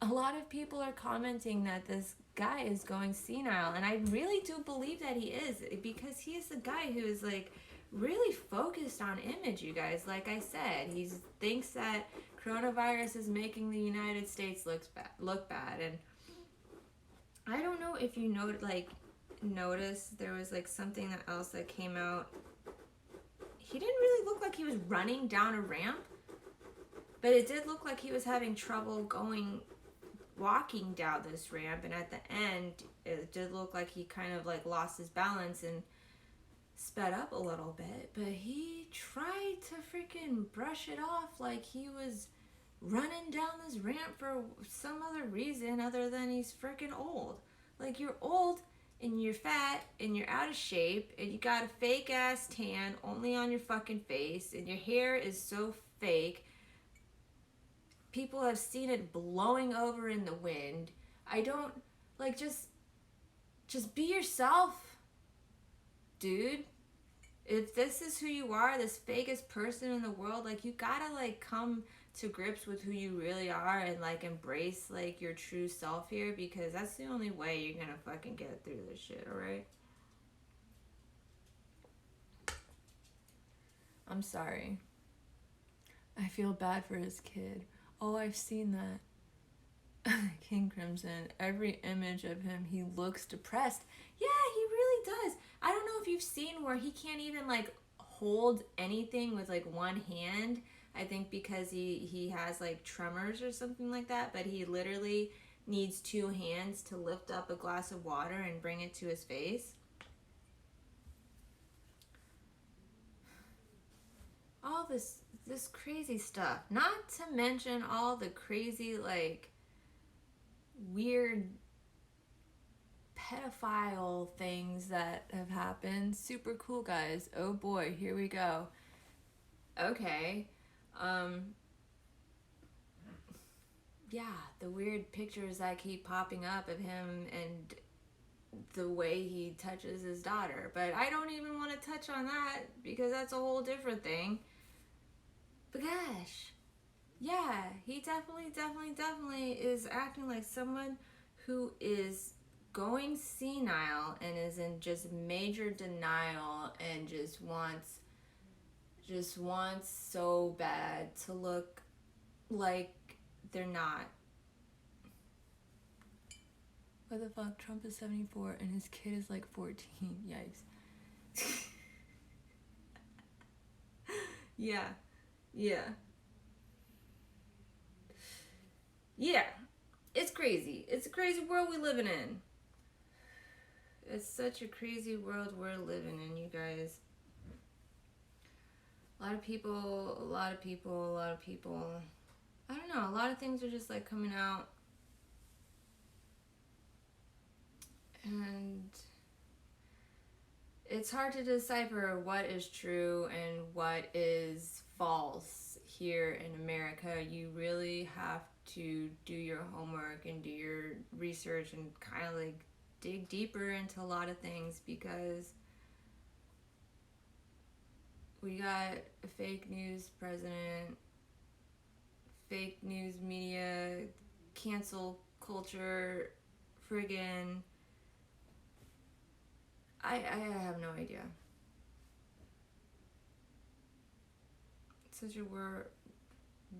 A lot of people are commenting that this guy is going senile, and I really do believe that he is, because he is the guy who is like really focused on image, you guys. Like I said, he thinks that coronavirus is making the United States look bad. And I don't know if you noticed there was like something else that came out. He didn't really look like he was running down a ramp, but it did look like he was having trouble going walking down this ramp, and at the end it did look like he kind of like lost his balance and sped up a little bit, but he tried to freaking brush it off like he was running down this ramp for some other reason other than he's freaking old. Like, you're old and you're fat and you're out of shape and you got a fake ass tan only on your fucking face and your hair is so fake. People have seen it blowing over in the wind. I don't, like, just be yourself, dude. If this is who you are, this fakest person in the world, like, you gotta, like, come to grips with who you really are and, like, embrace, like, your true self here, because that's the only way you're gonna fucking get through this shit, alright? I'm sorry. I feel bad for his kid. Oh, I've seen that. King Crimson, every image of him, he looks depressed. Yeah, he really does. I don't know if you've seen where he can't even, like, hold anything with, like, one hand. I think because he has, like, tremors or something like that, but he literally needs two hands to lift up a glass of water and bring it to his face. All this crazy stuff. Not to mention all the crazy, like, weird pedophile things that have happened. Super cool, guys. Oh boy, here we go. Okay. Yeah, the weird pictures that keep popping up of him and the way he touches his daughter. But I don't even want to touch on that because that's a whole different thing. But gosh, yeah, he definitely is acting like someone who is going senile and is in just major denial and just wants so bad to look like they're not. What the fuck? Trump is 74 and his kid is like 14. Yikes. Yeah. It's crazy. It's a crazy world we're living in. It's such a crazy world we're living in, you guys. A lot of people. I don't know, a lot of things are just like coming out. And it's hard to decipher what is true and what is false here in America. You really have to do your homework and do your research and kind of like dig deeper into a lot of things, because we got a fake news president, fake news media, cancel culture, friggin'. I have no idea. It's such a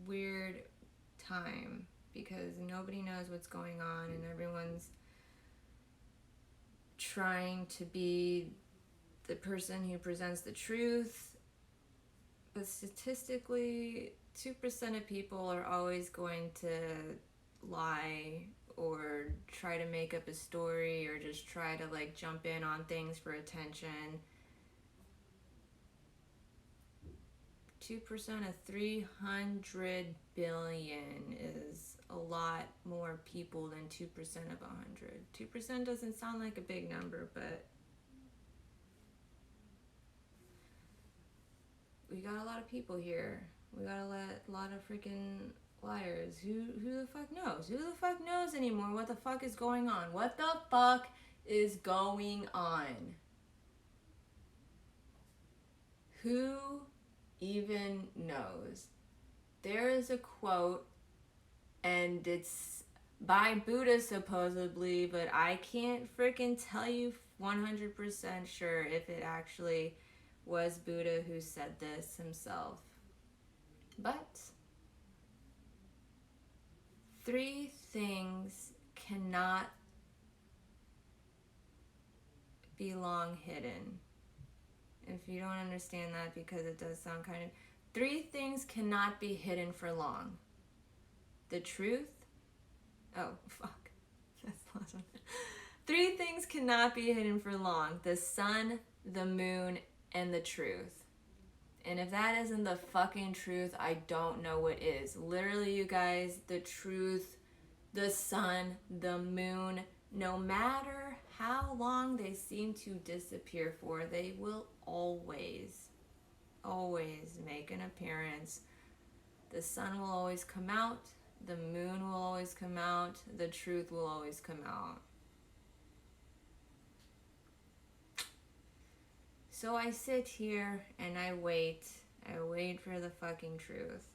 weird time because nobody knows what's going on and everyone's trying to be the person who presents the truth. But statistically, 2% of people are always going to lie or try to make up a story or just try to like jump in on things for attention. 2% of 300 billion is a lot more people than 2% of 100. 2% doesn't sound like a big number, but we got a lot of people here. We got a lot of freaking liars. Who the fuck knows? Who the fuck knows anymore what the fuck is going on? What the fuck is going on? Who even knows? There is a quote, and it's by Buddha supposedly, but I can't freaking tell you 100% sure if it actually was Buddha who said this himself. But 3 things cannot be long hidden. If you don't understand that, because it does sound kind of... 3 things cannot be hidden for long. The truth, Oh, fuck. That's the last one. 3 things cannot be hidden for long: the sun, the moon, and the truth. And if that isn't the fucking truth, I don't know what is. Literally, you guys, the truth, the sun, the moon, no matter how long they seem to disappear for, they will always make an appearance. The sun will always come out, the moon will always come out, the truth will always come out. So I sit here and I wait for the fucking truth.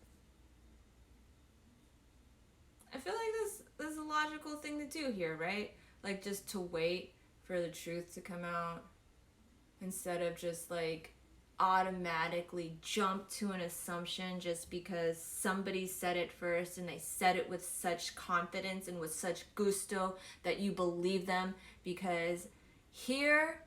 I feel like this is a logical thing to do here, right? Like, just to wait for the truth to come out instead of just like automatically jump to an assumption just because somebody said it first and they said it with such confidence and with such gusto that you believe them. Because here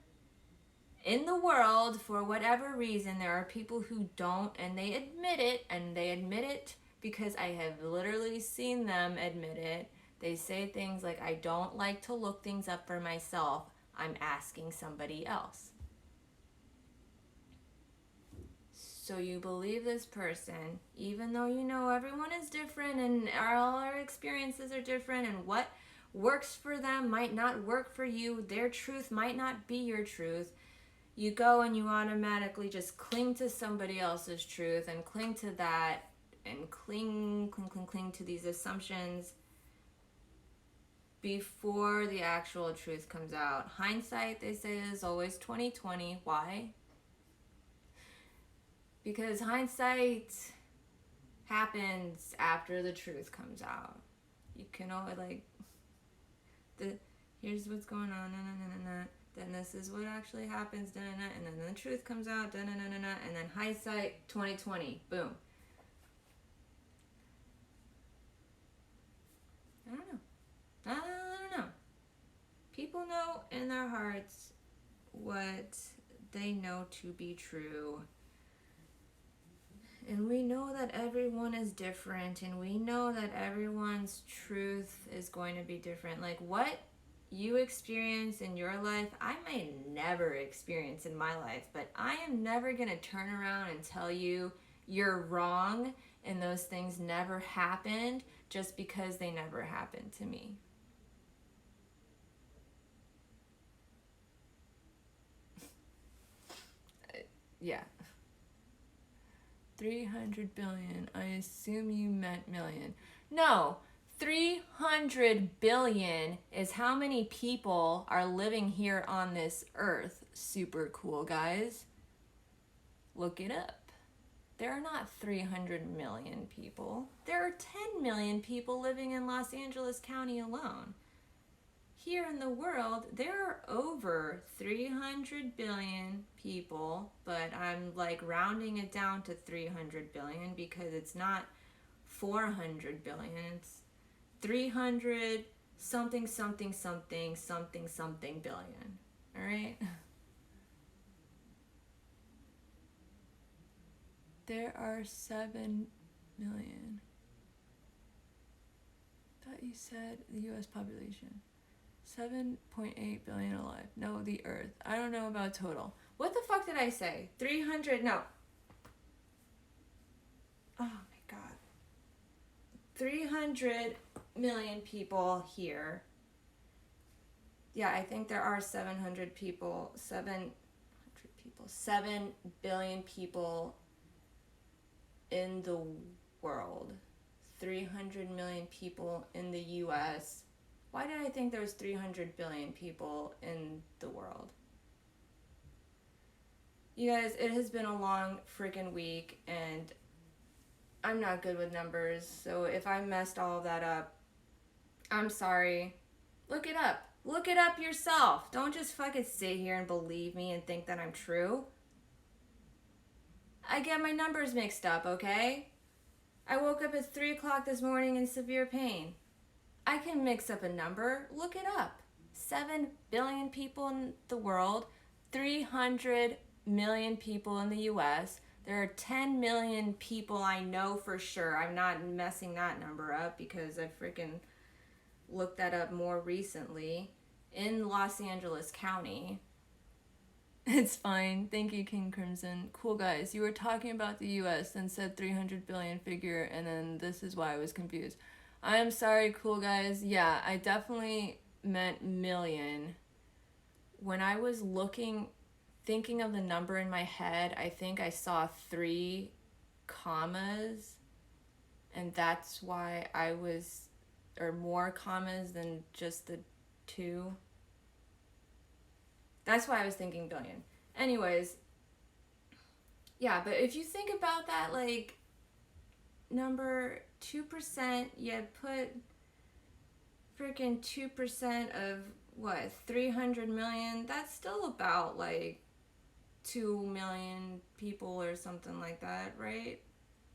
in the world, for whatever reason, there are people who don't, and they admit it because I have literally seen them admit it. They say things like, I don't like to look things up for myself, I'm asking somebody else. So you believe this person, even though you know everyone is different and all our experiences are different, and what works for them might not work for you. Their truth might not be your truth. You go and you automatically just cling to somebody else's truth and cling to that and cling to these assumptions before the actual truth comes out. Hindsight, they say, is always 20/20. Why? Because hindsight happens after the truth comes out. You can always here's what's going on, then this is what actually happens, and then the truth comes out, and then hindsight 20/20. Boom. I don't know. People know in their hearts what they know to be true. And we know that everyone is different, and we know that everyone's truth is going to be different. Like, what you experience in your life, I may never experience in my life, but I am never going to turn around and tell you you're wrong and those things never happened just because they never happened to me. Yeah. 300 billion. I assume you meant million. No, 300 billion is how many people are living here on this earth. Super cool, guys. Look it up. There are not 300 million people. There are 10 million people living in Los Angeles County alone. Here in the world, there are over 300 billion people, but I'm like rounding it down to 300 billion because it's not 400 billion. It's 300 something billion. All right? There are 7 million. I thought you said the U.S. population. 7.8 billion alive. No, the earth. I don't know about total. What the fuck did I say? 300? No. Oh my god. 300 million people here. Yeah, I think there are 700 people. 700 people. 7 billion people in the world. 300 million people in the U.S. Why did I think there was 300 billion people in the world? You guys, it has been a long freaking week, and I'm not good with numbers, so if I messed all of that up, I'm sorry. Look it up. Look it up yourself. Don't just fucking sit here and believe me and think that I'm true. I get my numbers mixed up, okay? I woke up at 3 o'clock this morning in severe pain. I can mix up a number. Look it up. 7 billion people in the world, 300 million people in the U.S. There are 10 million people I know for sure. I'm not messing that number up because I freaking looked that up more recently, in Los Angeles County. It's fine. Thank you, King Crimson. Cool, guys. You were talking about the US and said 300 billion figure, and then this is why I was confused. I am sorry, cool guys. Yeah, I definitely meant million. When I was thinking of the number in my head, I think I saw 3 commas, and that's why or more commas than just the 2. That's why I was thinking billion. Anyways, yeah, but if you think about that, like, number 2%, you put freaking 2% of what, 300 million? That's still about like 2 million people or something like that, right?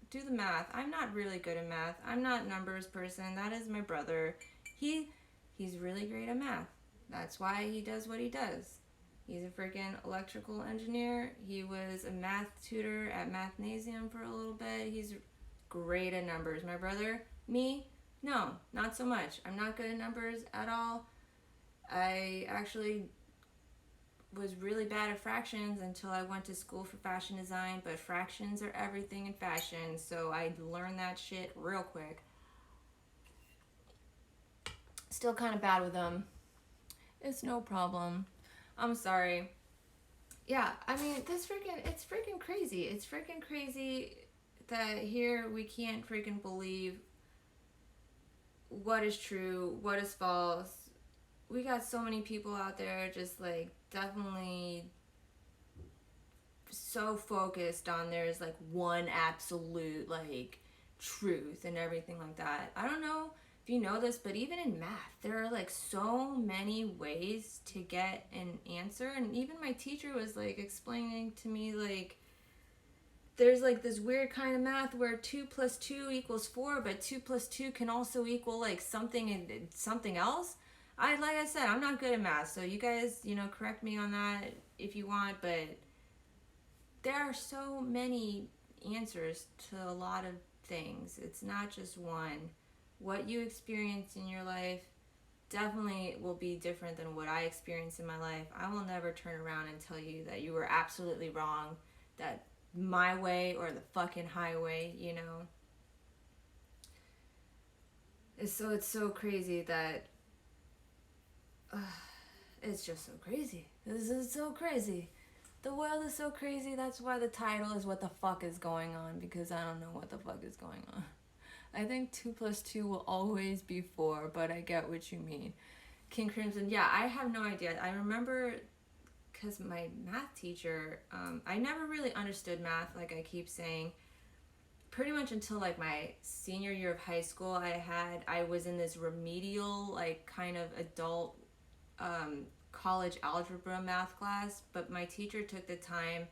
Do the math. I'm not really good at math. I'm not a numbers person. That is my brother. He's really great at math. That's why he does what he does. He's a freaking electrical engineer. He was a math tutor at Mathnasium for a little bit. He's great at numbers. My brother, me, no, not so much. I'm not good at numbers at all. I actually was really bad at fractions until I went to school for fashion design, but fractions are everything in fashion, so I learned that shit real quick. Still kind of bad with them. It's no problem. I'm sorry. Yeah, I mean, it's freaking crazy. It's freaking crazy that here we can't freaking believe what is true, what is false. We got so many people out there just like definitely so focused on there's like one absolute like truth and everything like that. I don't know if you know this, but even in math, there are like so many ways to get an answer. And even my teacher was like explaining to me like there's like this weird kind of math where 2 plus 2 equals 4, but 2 plus 2 can also equal like something and something else. Like I said, I'm not good at math, so you guys, correct me on that if you want, but there are so many answers to a lot of things. It's not just one. What you experience in your life definitely will be different than what I experience in my life. I will never turn around and tell you that you were absolutely wrong, that my way or the fucking highway, It's so crazy that it's just so crazy. This is so crazy. The world is so crazy. That's why the title is What the Fuck is Going On, because I don't know what the fuck is going on. I think 2 plus 2 will always be 4, but I get what you mean. King Crimson, yeah, I have no idea. I remember because my math teacher, I never really understood math, like I keep saying. Pretty much until like my senior year of high school, I was in this remedial, like kind of adult college algebra math class, but my teacher took the time.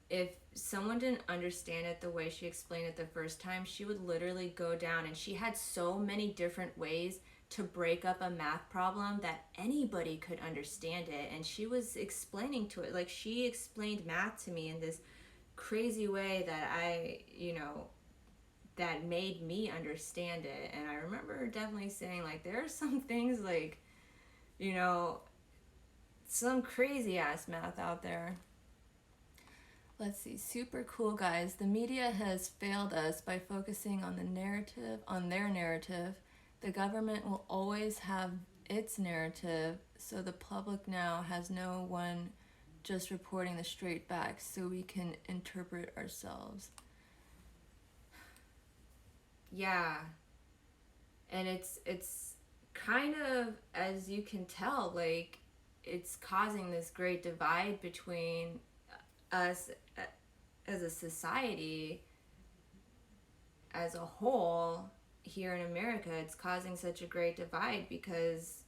If someone didn't understand it the way she explained it the first time, she would literally go down, and she had so many different ways to break up a math problem that anybody could understand it. And she was explaining to it, like she explained math to me in this crazy way that that made me understand it. And I remember her definitely saying like there are some things like, some crazy ass math out there. Let's see, super cool guys. The media has failed us by focusing on their narrative. The government will always have its narrative, so the public now has no one just reporting the straight facts so we can interpret ourselves. Yeah. And it's kind of, as you can tell, like it's causing this great divide between us as a society as a whole here in America. It's causing such a great divide because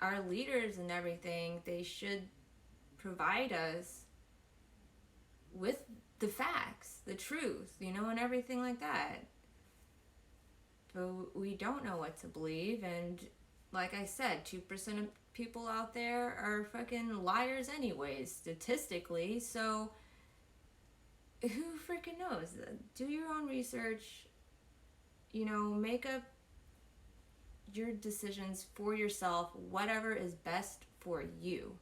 our leaders and everything, they should provide us with the facts, the truth, and everything like that. But we don't know what to believe, and like I said, 2% of people out there are fucking liars anyways, statistically, so who freaking knows? Do your own research, make up your decisions for yourself, whatever is best for you.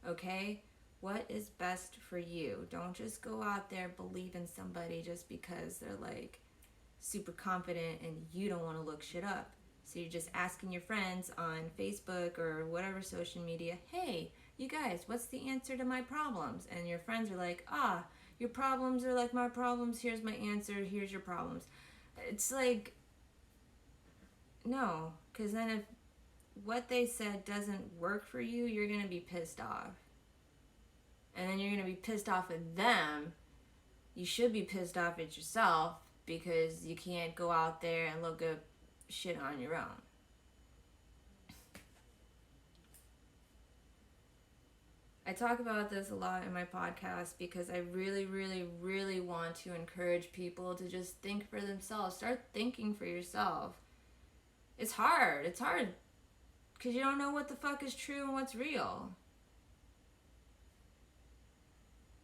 Okay? What is best for you? Don't just go out there believe in somebody just because they're like super confident and you don't want to look shit up. So you're just asking your friends on Facebook or whatever social media, hey, you guys, what's the answer to my problems? And your friends are like, your problems are like my problems. Here's my answer. Here's your problems. It's like, no, because then if what they said doesn't work for you, you're going to be pissed off. And then you're going to be pissed off at them. You should be pissed off at yourself because you can't go out there and look up shit on your own. I talk about this a lot in my podcast because I really, really, really want to encourage people to just think for themselves. Start thinking for yourself. It's hard. It's hard because you don't know what the fuck is true and what's real.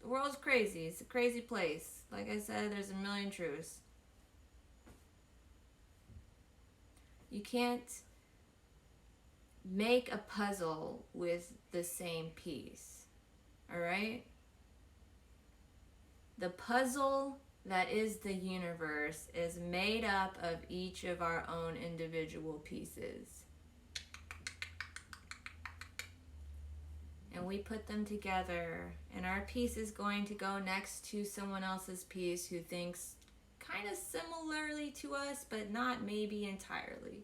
The world's crazy. It's a crazy place. Like I said, there's a million truths. You can't make a puzzle with the same piece. Alright? The puzzle that is the universe is made up of each of our own individual pieces. And we put them together, and our piece is going to go next to someone else's piece who thinks kind of similarly to us, but not maybe entirely.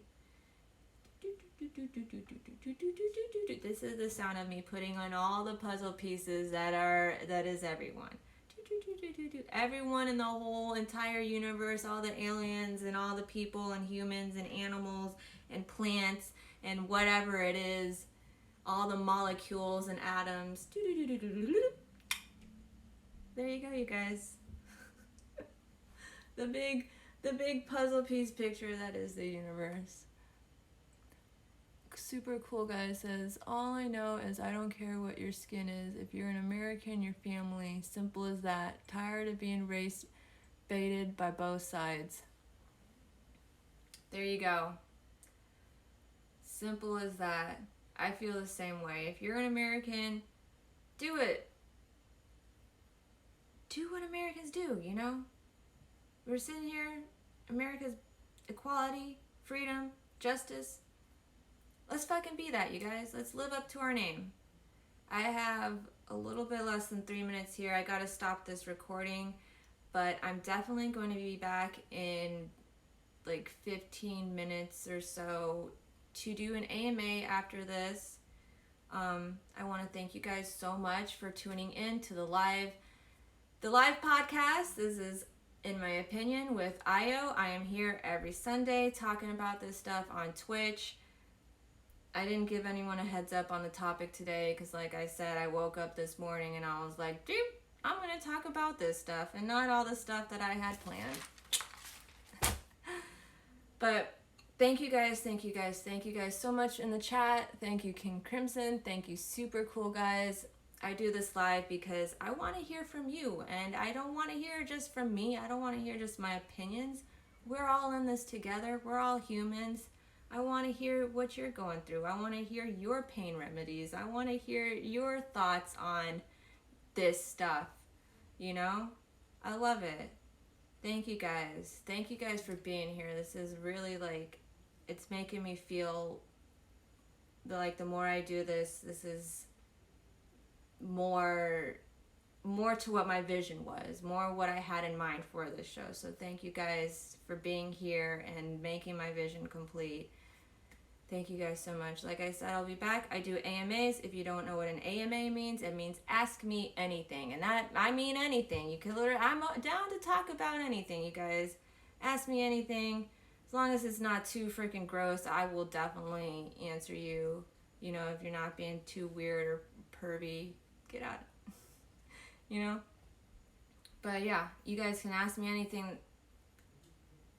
This is the sound of me putting on all the puzzle pieces that is everyone. Everyone in the whole entire universe, all the aliens and all the people and humans and animals and plants and whatever it is, all the molecules and atoms. There you go, you guys. The big puzzle piece picture that is the universe. Super cool guy says, all I know is I don't care what your skin is. If you're an American, your family. Simple as that. Tired of being race baited by both sides. There you go. Simple as that. I feel the same way. If you're an American, do it. Do what Americans do, you know? We're sitting here, America's equality, freedom, justice. Let's fucking be that, you guys. Let's live up to our name. I have a little bit less than 3 minutes here. I gotta stop this recording, but I'm definitely going to be back in like 15 minutes or so to do an AMA after this. I want to thank you guys so much for tuning in to the live podcast. This is, in my opinion, with IO. I am here every Sunday talking about this stuff on Twitch. I didn't give anyone a heads up on the topic today because, like I said, I woke up this morning and I was like, dude, I'm going to talk about this stuff and not all the stuff that I had planned. But thank you guys so much in the chat. Thank you, King Crimson. Thank you, super cool guys. I do this live because I want to hear from you, and I don't want to hear just from me. I don't want to hear just my opinions. We're all in this together. We're all humans. I want to hear what you're going through. I want to hear your pain remedies. I want to hear your thoughts on this stuff. You know? I love it. Thank you guys. Thank you guys for being here. This is really like, it's making me feel like the more I do this, this is more to what my vision was, more what I had in mind for this show. So thank you guys for being here and making my vision complete. Thank you guys so much. Like I said, I'll be back. I do AMAs. If you don't know what an AMA means, it means ask me anything. And that, I mean anything. You can literally, I'm down to talk about anything, you guys. Ask me anything. As long as it's not too freaking gross, I will definitely answer you. You know, if you're not being too weird or pervy, get out. You know? But yeah, you guys can ask me anything.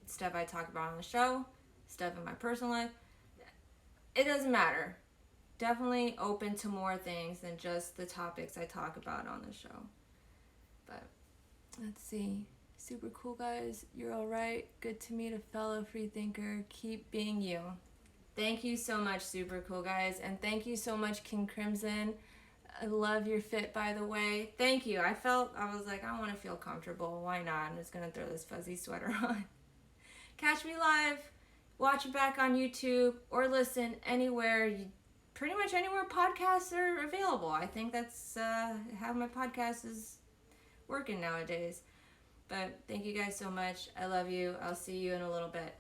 Stuff I talk about on the show, stuff in my personal life. It doesn't matter. Definitely open to more things than just the topics I talk about on the show. But let's see. Super cool guys. You're all right. Good to meet a fellow free thinker. Keep being you. Thank you so much, super cool guys. And thank you so much, King Crimson. I love your fit, by the way. Thank you. I was like, I want to feel comfortable. Why not? I'm just going to throw this fuzzy sweater on. Catch me live. Watch it back on YouTube or listen anywhere. Pretty much anywhere podcasts are available. I think that's how my podcast is working nowadays. But thank you guys so much. I love you. I'll see you in a little bit.